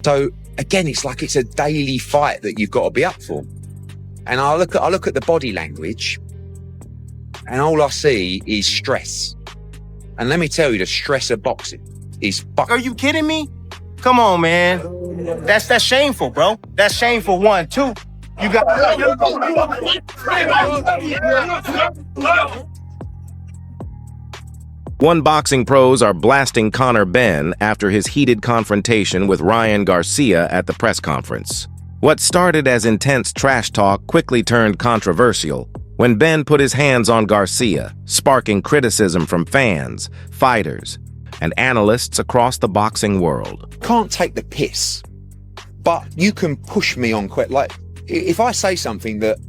So again, it's like it's a daily fight that you've got to be up for. And I look at the body language, and all I see is stress. And let me tell you, the stress of boxing is Are you kidding me? Come on, man. That's shameful, bro. That's shameful. 1, 2. You got. One boxing pros are blasting Conor Benn after his heated confrontation with Ryan Garcia at the press conference. What started as intense trash talk quickly turned controversial when Benn put his hands on Garcia, sparking criticism from fans, fighters, and analysts across the boxing world. Can't take the piss, but you can push me on like if I say something that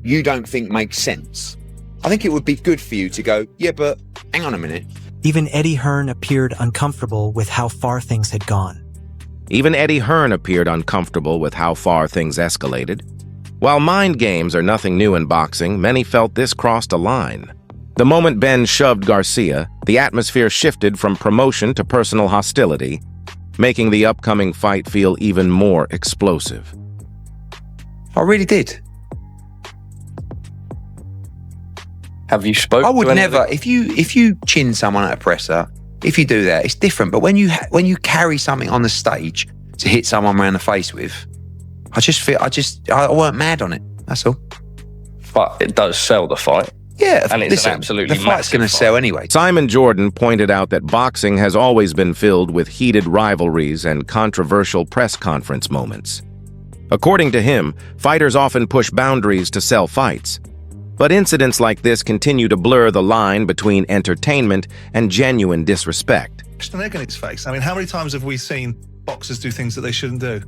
you don't think makes sense, I think it would be good for you to go, yeah, but hang on a minute. Even Eddie Hearn appeared uncomfortable with how far things had gone. Even Eddie Hearn appeared uncomfortable with how far things escalated. While mind games are nothing new in boxing, many felt this crossed a line. The moment Benn shoved Garcia, the atmosphere shifted from promotion to personal hostility, making the upcoming fight feel even more explosive. I really did. Have you spoken? I would never. If you chin someone at a presser, if you do that, it's different. But when you carry something on the stage to hit someone around the face with, I weren't mad on it. That's all. But it does sell the fight. Yeah, and it's an absolutely the fight's going to sell anyway. Simon Jordan pointed out that boxing has always been filled with heated rivalries and controversial press conference moments. According to him, fighters often push boundaries to sell fights. But incidents like this continue to blur the line between entertainment and genuine disrespect. An egg on his face. I mean, how many times have we seen boxers do things that they shouldn't do?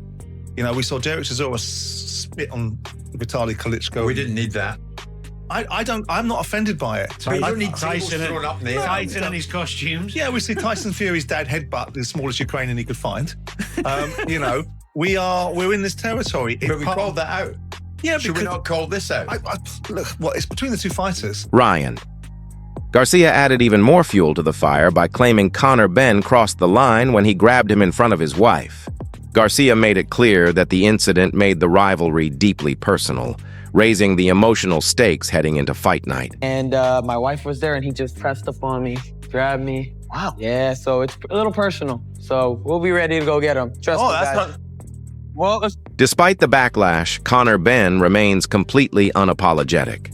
You know, we saw Derek Chisora spit on Vitaly Klitschko. We didn't need that. I'm not offended by it. You don't need Tyson up there. Tyson and his costumes. Yeah, we see Tyson Fury's dad headbutt the smallest Ukrainian he could find. You know, we're in this territory. But we called that out. Yeah, should we not call this out? Look, it's between the two fighters. Ryan. Garcia added even more fuel to the fire by claiming Conor Benn crossed the line when he grabbed him in front of his wife. Garcia made it clear that the incident made the rivalry deeply personal, raising the emotional stakes heading into fight night. And my wife was there, and he just pressed up on me, grabbed me. Wow. Yeah, so it's a little personal. So we'll be ready to go get him. Trust me, that's guys. not... Well, Despite the backlash, Conor Benn remains completely unapologetic.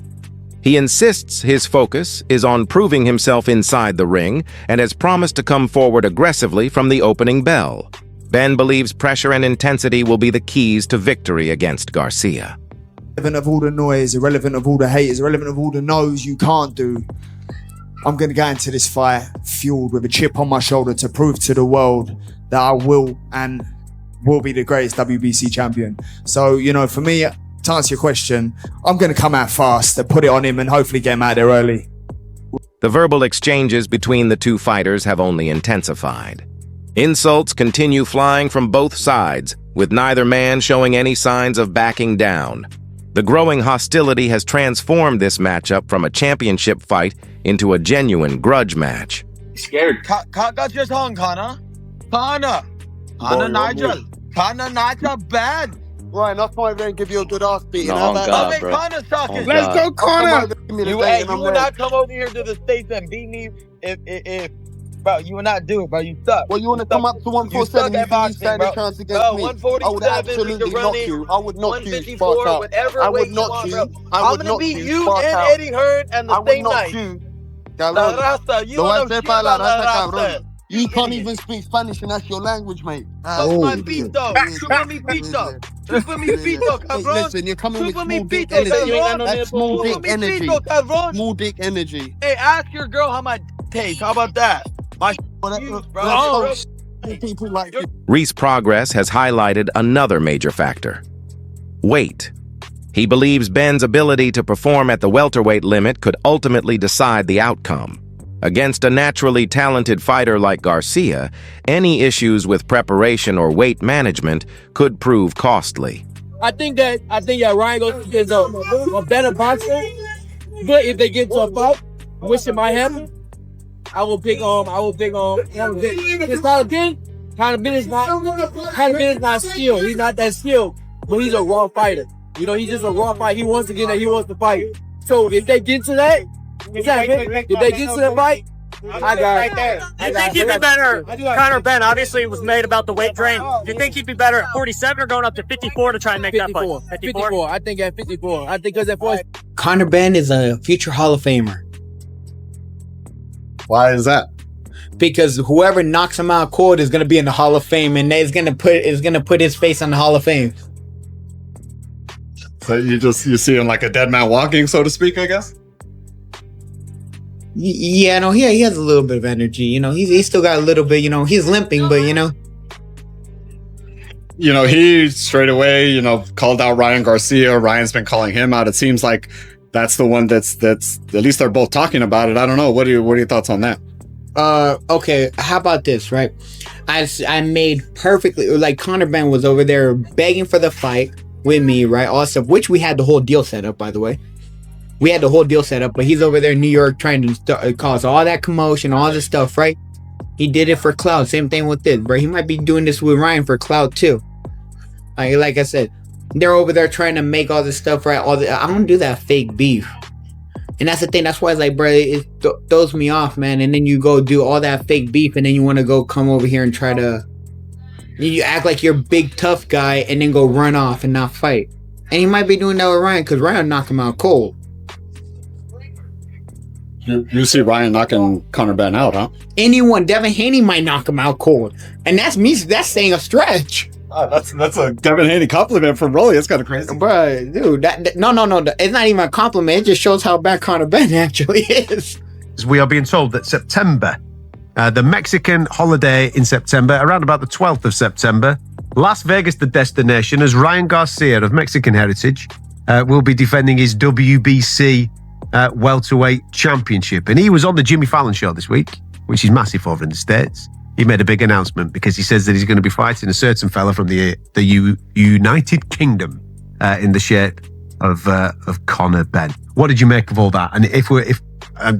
He insists his focus is on proving himself inside the ring and has promised to come forward aggressively from the opening bell. Benn believes pressure and intensity will be the keys to victory against Garcia. Irrelevant of all the noise, irrelevant of all the haters, irrelevant of all the no's you can't do, I'm going to go into this fight fueled with a chip on my shoulder to prove to the world that I will be the greatest WBC champion. So, you know, for me, to answer your question, I'm going to come out fast and put it on him and hopefully get him out there early. The verbal exchanges between the two fighters have only intensified. Insults continue flying from both sides, with neither man showing any signs of backing down. The growing hostility has transformed this matchup from a championship fight into a genuine grudge match. Scared. Got your tongue, Conor. Conor Nigel, bad. Ryan, I'll fight there and give you a good ass beating. No, God, bro. Conor's talking. Let's go, Conor. You would not come over here to the States and beat me if bro, you would not do it, bro. You suck. Well, you want to come up to 147 and you stand a chance against me? 147, I would absolutely knock you. I would knock you spark out. I would knock you. I'm going to beat you and Eddie Hearn and the same night. La raza. You want to fight la raza, cabrón. You can't even speak Spanish and that's your language, mate. My pito. Chupa mi pito. Chupa mi pito, cabrón. Listen, you're coming with small dick energy. That's small dick energy. Small dick energy. Hey, ask your girl how my tastes. How about that? My bro. People like you. Reese Progress has highlighted another major factor: weight. He believes Benn's ability to perform at the welterweight limit could ultimately decide the outcome. Against a naturally talented fighter like Garcia, any issues with preparation or weight management could prove costly. I think that Ryan is a better boxer, but if they get to a fight, which it might happen, I will pick it's not a thing. Conor Benn is not skilled. He's not that skilled, but he's a raw fighter. You know, he's just a raw fighter. He wants to get that. He wants to fight. So if they get to that, if they get to that fight, I got right there. Do you think he'd be better? Conor Benn obviously was made about the weight drain. Do you think he'd be better at 47 or going up to 54 to try and make that fight? 54. I think at 54. I think because at 40. Conor Benn is a future Hall of Famer. Why is that? Because whoever knocks him out cold is gonna be in the Hall of Fame, and is gonna put his face on the Hall of Fame. So you see him like a dead man walking, so to speak, I guess. Yeah, no, he has a little bit of energy. You know, he's still got a little bit. You know, he's limping, but you know. You know, he straight away, you know, called out Ryan Garcia. Ryan's been calling him out. It seems like that's the one that's at least they're both talking about it. I don't know. What are your thoughts on that? Okay, how about this, right? I made perfectly, like Conor Benn was over there begging for the fight with me, right? All stuff, which we had the whole deal set up, by the way. We had the whole deal set up, but he's over there in New York trying to cause all that commotion, all this stuff, right? He did it for clout. Same thing with this, bro. He might be doing this with Ryan for clout too. Like I said, they're over there trying to make all this stuff right. I don't do that fake beef, and that's the thing. That's why it's like, bro, it throws me off, man. And then you go do all that fake beef, and then you want to go come over here and try to, you act like you're a big tough guy, and then go run off and not fight. And he might be doing that with Ryan because Ryan knocked him out cold. You see Ryan knocking Conor Benn out, huh? Anyone, Devin Haney might knock him out cold, and that's me. That's saying a stretch. That's a Devin Haney compliment from Rolly. It's kind of crazy, bro. Dude, no. It's not even a compliment. It just shows how bad Conor Benn actually is. We are being told that September, the Mexican holiday in September, around about the 12th of September, Las Vegas, the destination, as Ryan Garcia of Mexican heritage will be defending his WBC welterweight championship. And he was on the Jimmy Fallon show this week, which is massive over in the States. He made a big announcement because he says that he's going to be fighting a certain fella from the United Kingdom in the shape of Conor Benn. What did you make of all that? And if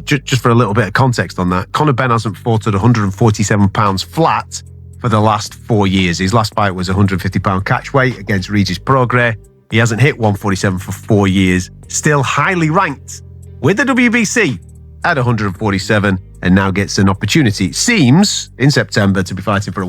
just for a little bit of context on that, Conor Benn hasn't fought at 147 pounds flat for the last 4 years. His last fight was 150 pound catch weight against Regis Prograis. He hasn't hit 147 for 4 years. Still highly ranked with the WBC at 147, and now gets an opportunity, it seems, in September to be fighting for a